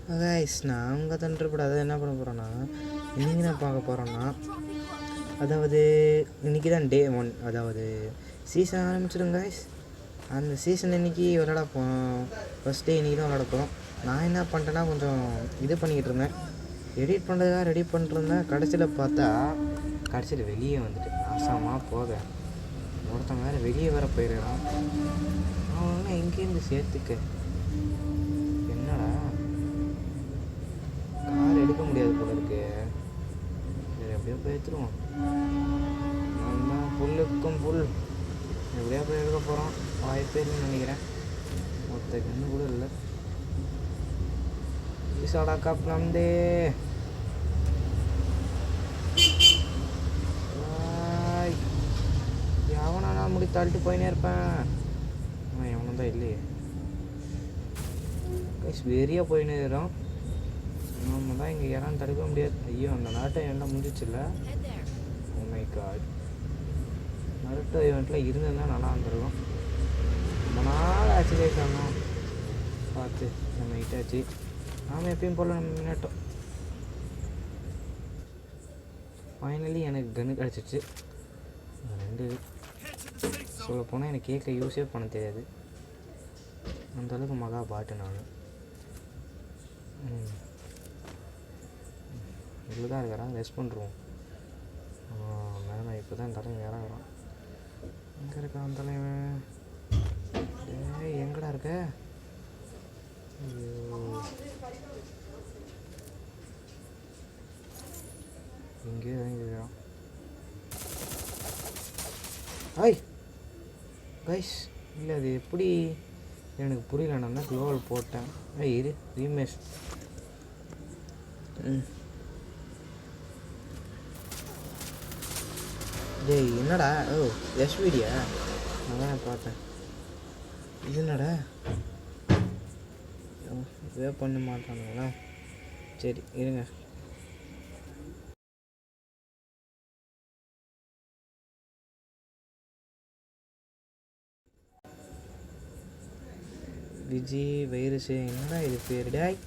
Guys நான் அவங்க தண்டுப்படாத என்ன பண்ண போகிறேன்னா இன்றைக்கி நான் பார்க்க போகிறேன்னா அதாவது இன்றைக்கி தான் டே 1, அதாவது சீசன் ஆரம்பிச்சிடும் கைஸ். அந்த சீசன் இன்றைக்கி விளாட போகிறோம். ஃபஸ்ட் டே இன்றைக்கி தான் விளாட போகிறோம். நான் என்ன பண்ணிட்டேன்னா கொஞ்சம் இது பண்ணிக்கிட்டு இருந்தேன், எடிட் பண்ணுறதுக்காக ரெடி பண்ணிட்டுருந்தேன். கடைசியில் வெளியே வந்துட்டு நாசமாக போக ஒருத்தன் வேறு வெளியே வேறு போயிடுறான். அவனா எங்கேருந்து சேர்த்துக்க என்னடா கார் எடுக்க முடியாது போல இருக்கு. சரி எப்படியோ போய் எடுத்துருவோம். நம்ம புல்லுக்கும் புல் எப்படியா போய் எடுக்க போகிறோம். வாய்ப்பே இல்லைன்னு நினைக்கிறேன். மொத்த கண்ணு கூட இல்லை. ஈசாடா கப் நம்தே எவனா நான் முடி தள்ளிட்டு போயினே இருப்பேன். எவனும் தான் இல்லையே கைஸ். வெறியாக போயினே இருக்கிறோம். நம்ம தான் இங்கே யாரும் தடுக்க முடியாது. ஐயோ அந்த நாட்டை என்ன முடிஞ்சிச்சுல்ல. ஓ மை காட், நருட்டோ ஈவெண்ட்டில் இருந்ததுதான் நல்லா இருந்திருக்கும். ரொம்ப நாள் ஆச்சு கைஸ். ஆனால் பார்த்து நம்ம ஹிட்டாச்சு. நாம் எப்பயும் போல் நம்ம முன்னேட்டோம். ஃபைனலி எனக்கு கன்று கிடச்சிச்சு. 2 சொல்ல போனால் எனக்கு கேட்க யூஸே பண்ண தெரியாது. அந்தளவுக்கு மகா பாட்டு நான். இவ்வளோ தான் இருக்கிறான். ரெஸ்ட் பண்ணுறோம். மேலே இப்போ தான் தலைவன் இறங்குறான். எங்கே இருக்கான் தலைவன்? எங்கடா இருக்க? இங்கே இறங்கிக்கிறான். Hi guys. இல்லை அது எப்படி எனக்கு புரியல. நான் தான் க்ளோவல் போட்டேன். இரு ரீமேஷ். டேய் என்னடா? ஓ எஸ்விடியா? நான் தான் பார்த்தேன். இது என்னடா வே பண்ண மாட்டானுங்களா? சரி இருங்க. விஜய் வைரஸு என்னடா இது பேர்? டேய்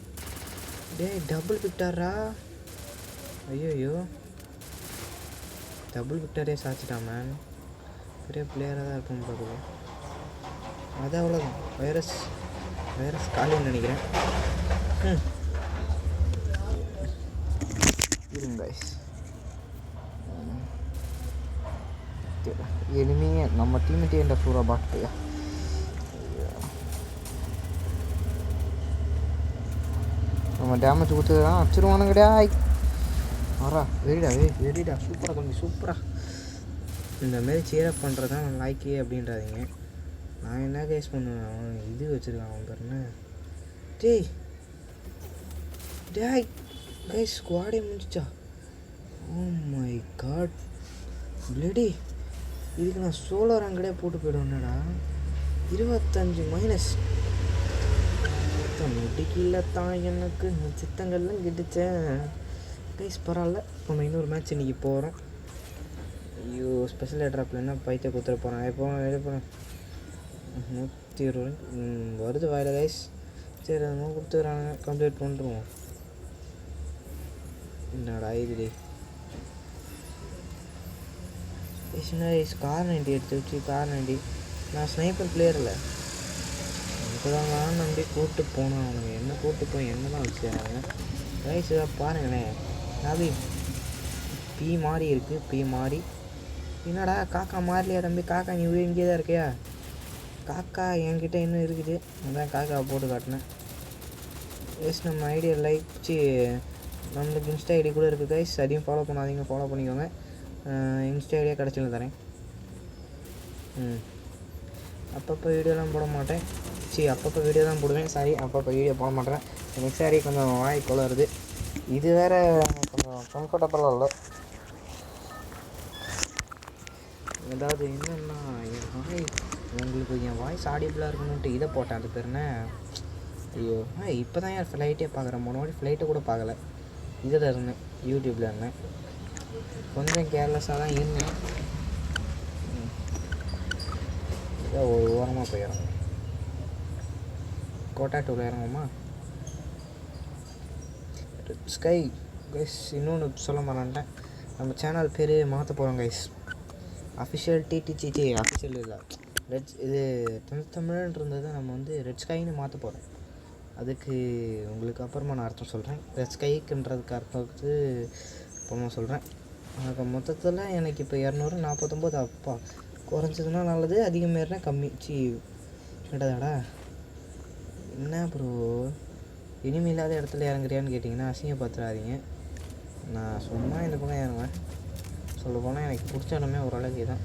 டபுள் விக்டாரா? ஐயோ டபுள் விக்டாரே சாச்சிட்டான் மேன். பெரிய பிளேயராக தான் இருக்கும் பார்க்குது. அது அவ்வளோதான். வைரஸ் காலின்னு நினைக்கிறேன். இருங்க இனிமே நம்ம டீம்கிட்டே என்ற பூரா பாட்டு நம்ம டேமேஜ் கொடுத்துதான் வச்சுருவானு கிடையாது. வரா வெறிடா சூப்பராக தம்பி சூப்பராக. இந்தமாரி சேரப் பண்ணுறது தான் லாய்க்கே அப்படின்றாதீங்க. நான் என்ன கேஸ் பண்ணுவேன். அவன் இது வச்சுருக்கான். அவன் பேர் என்ன? டேய் கைஸ் ஸ்குவாடே முடிஞ்சிச்சா? Oh my god bloody. இதுக்கு நான் சோலோ ரேங்கடே போட்டு போய்டுவேன்னடா. 25 மைனஸ் நொடிக்கில்ல தான் எனக்கு சித்தங்கள்லாம் கிட்டுச்சேன் கைஸ். பரவாயில்ல. நம்ம இன்னொரு மேட்ச் இன்றைக்கி போகிறோம். ஐயோ ஸ்பெஷல் ட்ராப்பில் என்ன பைத்தை கொடுத்துட போகிறேன். எப்போ போகிறேன் 120 வருது வாயில கைஸ். சரி அது கொடுத்துக்கிறாங்க. கம்ப்ளீட் பண்ணுறோம். என்னடா இதுடி கார் 90 எடுத்து வச்சு கார் 90. நான் ஸ்னைப்பர் பிளேயர் இல்லை. இப்போதாங்க நம்பி கூப்பிட்டு போனோம். அவனுங்க என்ன கூப்பிட்டு போய் என்ன தான் வச்சுருக்காங்க கைஸ். இதை பாருங்களேன். நாவி பி மாறி இருக்குது. பி மாறி என்னடா காக்கா மாறலையா தம்பி? காக்கா நீ இங்கே தான் இருக்கியா? காக்கா என்கிட்ட இன்னும் இருக்குது. அதான் காக்காவை போட்டு காட்டினேன். எஸ் நம்ம ஐடியா லைக் நம்மளுக்கு இன்ஸ்டா ஐடி கூட இருக்குது கைஸ். அதையும் ஃபாலோ பண்ணாதீங்க, ஃபாலோ பண்ணிக்கோங்க. இன்ஸ்டா ஐடியா கிடச்சில தரேன். அப்பப்போ வீடியோலாம் போட மாட்டேன். அப்பப்போ வீடியோ தான் போடுவேன். சாரி அப்பப்போ வீடியோ போட மாட்டேன். எனக்கு சாரி கொஞ்சம் வாய் வருது. இது வேறு கொஞ்சம் கம்ஃபர்டபுளாக இல்லை. அதாவது என்னென்னா என் வாய் உங்களுக்கு என் வாய்ஸ் ஆடியபிளாக இருக்கணுன்ட்டு இதை போட்டேன். அது பேர் என்ன? ஐயோ இப்போ தான் என் ஃப்ளைட்டே பார்க்குறேன். முன்னாடி ஃப்ளைட்டை கூட பார்க்கல. இதில் இருந்தேன், யூடியூப்பில் இருந்தேன். கொஞ்சம் கேர்லெஸ்ஸாக தான் இருந்தேன். இதை ஒரு ஓரமாக போயிடும். கோட்டா டூவில் இறங்குமா? Sky guys. இன்னொன்று சொல்ல மாட்டேன், நம்ம சேனல் பேர் மாற்ற போகிறோம் கைஸ். அஃபிஷியல் டிடிசிடி அஃபிஷியல் இல்லை, ரெட் இது தமிழ்ன்னு இருந்தது, நம்ம வந்து ரெட் ஸ்கைன்னு மாற்ற போகிறோம். அதுக்கு உங்களுக்கு அப்புறமா நான் அர்த்தம் சொல்கிறேன். ரெட் ஸ்கைக்குன்றதுக்கு அர்த்தத்துக்கு அப்புறமா சொல்கிறேன். எனக்கு மொத்தத்தில் எனக்கு இப்போ 249. அப்பா, குறைஞ்சதுன்னா நல்லது, அதிகமாகனா கம்மி. என்னடாடா என்ன ப்ரோ, இனிமே இல்லாத இடத்துல இறங்குறியான்னு கேட்டிங்கன்னா அசிங்கப்படுத்துறாதீங்க. நான் சும்மா இந்த பக்கம் இறங்குவேன். சொல்ல போனால் எனக்கு பிடிச்ச இடமே ஓரளவுக்கு தான்.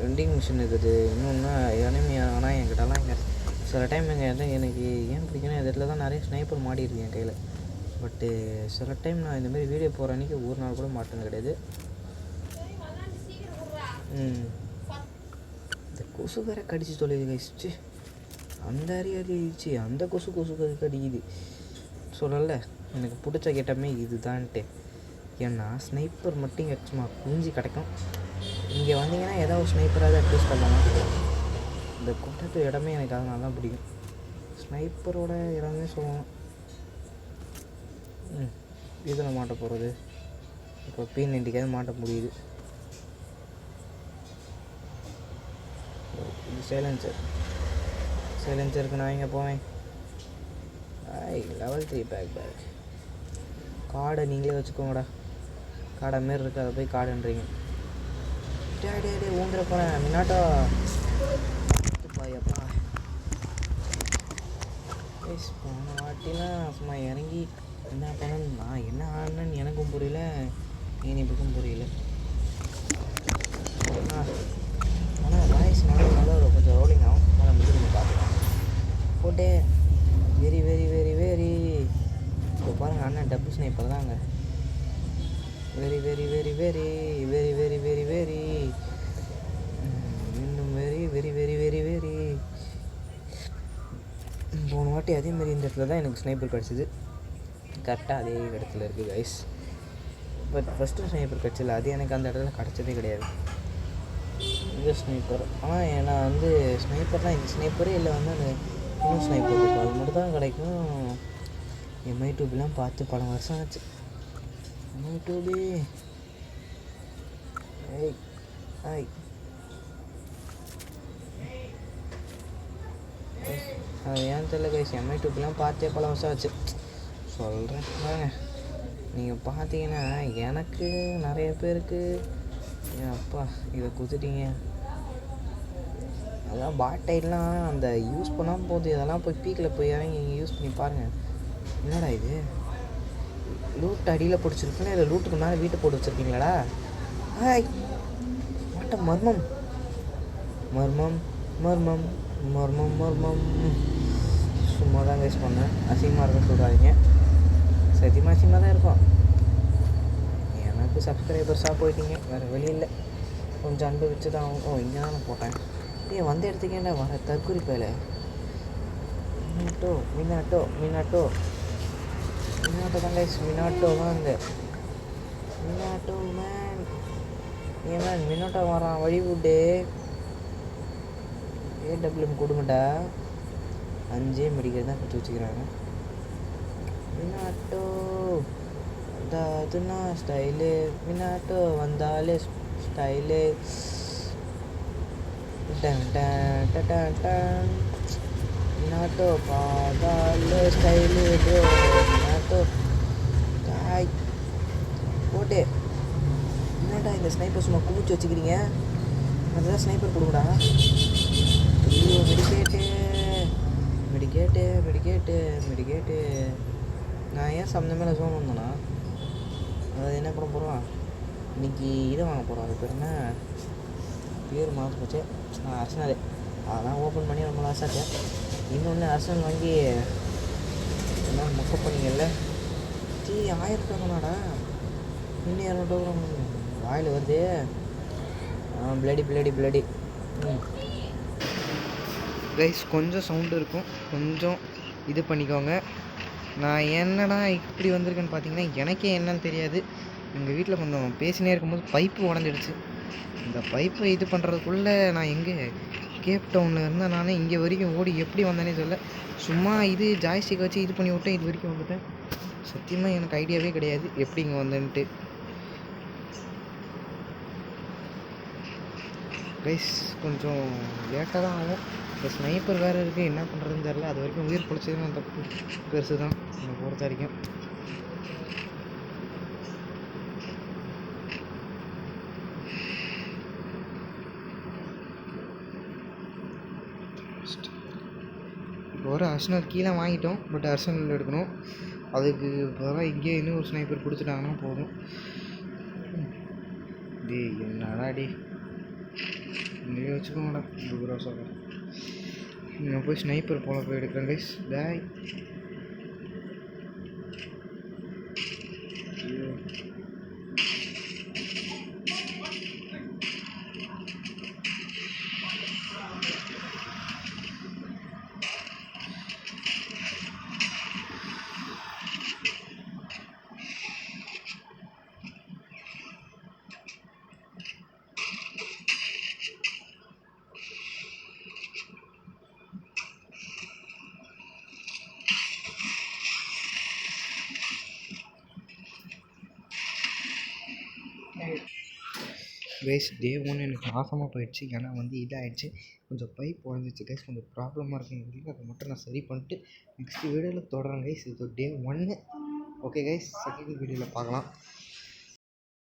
வெண்டிங் மிஷின் இருக்குது. இன்னொன்று எனிமி ஆனால் என்கிட்டலாம் இங்கே சில டைம் எனக்கு ஏன் பிடிக்கணும், இந்த இடத்துல தான் நிறைய ஸ்னைப்பர் மாட்டியிருக்கேன் என் கையில். பட்டு சில டைம் நான் இந்தமாரி வீடியோ போகிற அன்றைக்கி ஒரு நாள் கூட மாட்டேன்னு கிடையாது. இந்த கொசு வேற கடிச்சு தொலைது கைச்சு. அந்த அரிச்சு அந்த கொசு கடிக்குது. சொல்லல எனக்கு பிடிச்ச கேட்டமே இதுதான்ட்டு. ஏன்னா ஸ்னைப்பர் மட்டும் இங்கே சும்மா குஞ்சு கிடைக்கும். இங்கே வந்தீங்கன்னா ஏதாவது ஸ்னைப்பராக அட்வைஸ் பண்ணலாம். இந்த கொட்டத்து இடமே எனக்கு அதனால தான் பிடிக்கும். ஸ்னைப்பரோட இடமே சொல்லலாம். இதில் மாட்ட போகிறது இப்போ P90 மாட்ட முடியுது. இது சைலன்சருக்கு நான் இங்கே போவேன். level 3 பேக் கார்டை நீங்களே வச்சுக்கோங்கடா. காடை மாரி இருக்குது, அதை போய் காடுன்றீங்க. டே ஊந்துட போகிறேன் மின்னாட்டோ பாயப்பா. போன வாட்டிலாம் சும்மா இறங்கி என்ன பண்ணணும், நான் என்ன ஆடினேன்னு எனக்கும் புரியல, எனக்கும் புரியல. ஆனால் வாய்ஸ் நல்லா கொஞ்சம் ரோலிங் ஆகும். ஆனால் முடிஞ்சு பார்த்துக்கலாம் போட்டே. வெரி வெரி வெரி வெரி இப்போ பாருங்கள் அண்ணன் டபுள் ஸ்னைப்பர் தாங்க. Very very very very very very very very இன்னும் very very very very very. போன வாட்டி அதேமாரி இந்த இடத்துல தான் எனக்கு ஸ்னைப்பர் கிடச்சிது. கரெக்டாக அதே இடத்துல இருக்குது கைஸ். பட் ஃபஸ்ட்டு ஸ்னைப்பர் கிடச்சில, அது எனக்கு அந்த இடத்துல கிடச்சதே கிடையாது. இந்த ஸ்னைப்பர் ஆனால் நான் வந்து ஸ்னைப்பர் தான், இந்த ஸ்னைப்பரே இல்லை வந்து அந்த இன்னும் ஸ்னைப்பர் இருக்கும், அது மட்டும் தான் கிடைக்கும். MI2 பார்த்து பல வருஷம் ஆச்சு. MI2 அது ஏன் தெரியல கைஸ், MI2 பார்த்தே பல வருஷம் ஆச்சு. சொல்கிறேன் வாங்க, நீங்கள் பார்த்தீங்கன்னா எனக்கு நிறைய பேருக்கு என் அப்பா இதை கொடுத்துட்டீங்க. அதெல்லாம் பாட்டைட்லாம் அந்த யூஸ் பண்ணாமல் போகுது. இதெல்லாம் போய் பீக்கில் போய் இறங்கி நீங்கள் யூஸ் பண்ணி பாருங்கள். என்னடா இது லூட் அடியில் பிடிச்சிருக்கீங்களா இல்லை லூட்டுக்கு மேலே வீட்டை போட்டு வச்சுருக்கீங்களாடா? வாட்ட மர்மம் மர்மம் மர்மம் மர்மம் மர்மம். சும்மா தான் கைஸ் பண்ணேன், அசிங்கமாக இருக்குன்னு சொல்கிறாதீங்க. சத்தியமாக அசிங்கமாக தான் இருக்கும். எனக்கு சப்ஸ்கிரைபர்ஸாக போயிட்டீங்க, வேறு வழி இல்லை. கொஞ்சம் அனுபவிச்சு தான் ஆகும். இங்கே தான் நான் போட்டேன். வந்த இடத்துக்கேண்டா வர தற்கொலை பேல. மினாட்டோ தான் கைஸ், மினாட்டோ தான் இந்த மினாட்டோ மேன். ஏன் மினாட்டோ வரான் வழி விட்டு. AWM கொடுங்கடா. 5 மெடிக்கல் தான் கொடுத்து வச்சுக்கிறாங்க. மினாட்டோ வந்தாதுன்னா ஸ்டைலு, மினாட்டோ வந்தாலே ஸ்டைலு. மினாட்டோ பார்த்தாலே ஸ்டைலு ப்ரோ. மினாட்டோ தாய் போட்டு என்னடா இந்த ஸ்னைப்பர் சும்மா குமிச்சு வச்சுக்கிறீங்க? அதுதான் ஸ்னைப்பர் கொடுங்கடா. ஐயோ மெடிக்கேட்டு. நான் ஏன் சம்மந்தமே ஜோன் வந்தேன்னா, அது என்ன பண்ண போகிறோம் இன்றைக்கி, இதை வாங்க போகிறோம். அது பேர் என்ன, பேர் மாற்ற போச்சு. அர்சனல் அதெல்லாம் ஓப்பன் பண்ணி ரொம்ப லாஸாச்சு. இன்னொன்று அர்சனல் வாங்கி என்ன மொக்க பண்ணிங்கல்ல. 1000 ரூபாங்கண்ணாடா, இன்னும் 200 ரூபா வாயில் வருது. Bloody guys. கொஞ்சம் சவுண்டு இருக்கும், கொஞ்சம் இது பண்ணிக்கோங்க. நான் என்னடா இப்படி வந்திருக்கேன்னு பார்த்தீங்கன்னா எனக்கே என்னன்னு தெரியாது. எங்கள் வீட்டில் கொஞ்சம் பேசினே இருக்கும்போது பைப்பு உடஞ்சிடுச்சு. இந்த பைப்பை இது பண்ணுறதுக்குள்ளே நான் எங்கே கேப் டவுனில் இருந்தேன் நானே இங்கே வரைக்கும் ஓடி எப்படி வந்தேனே சொல்ல. சும்மா இது ஜாய்ஸ்டிக் வச்சு இது பண்ணி விட்டேன், இது வரைக்கும் வந்துட்டேன். சத்தியமாக எனக்கு ஐடியாவே கிடையாது எப்படி இங்கே வந்தேன்ட்டு. கைஸ் கொஞ்சம் லேட்டாக தான் ஆகும். இந்த ஸ்னைப்பர் வேறு இருக்குது, என்ன பண்ணுறதுன்னு தெரில. அது வரைக்கும் உயிர் பிடிச்சதுன்னு அந்த பெருசு தான் என்னை பொறுத்த வரைக்கும். இப்போ ஒரு அர்சனல் கீழே வாங்கிட்டோம், பட் அர்சனல் எடுக்கணும். அதுக்கு பதிலாக இங்கே இன்னும் ஒரு ஸ்னைப்பர் கொடுத்துட்டாங்கன்னா போதும். என்னடா இங்கே வச்சுக்கோங்கடா 20 ரூபா சொல்கிறேன். நான் போய் ஸ்னைப்பர் போய் எடுக்கிறேன் கைஸ். டேய் கைஸ் டே 1 எனக்கு நாசமாக போயிடுச்சு. ஏன்னா வந்து இதாகிடுச்சு, கொஞ்சம் பைப் உடஞ்சிச்சு கைஸ், கொஞ்சம் ப்ராப்ளமாக இருக்குன்னு அதை மட்டும் நான் சரி பண்ணிட்டு நெக்ஸ்ட் வீடியோவில் தொடரேன் கைஸ். இது டே 1. ஓகே கைஸ், செகண்ட் வீடியோவில் பார்க்கலாம்.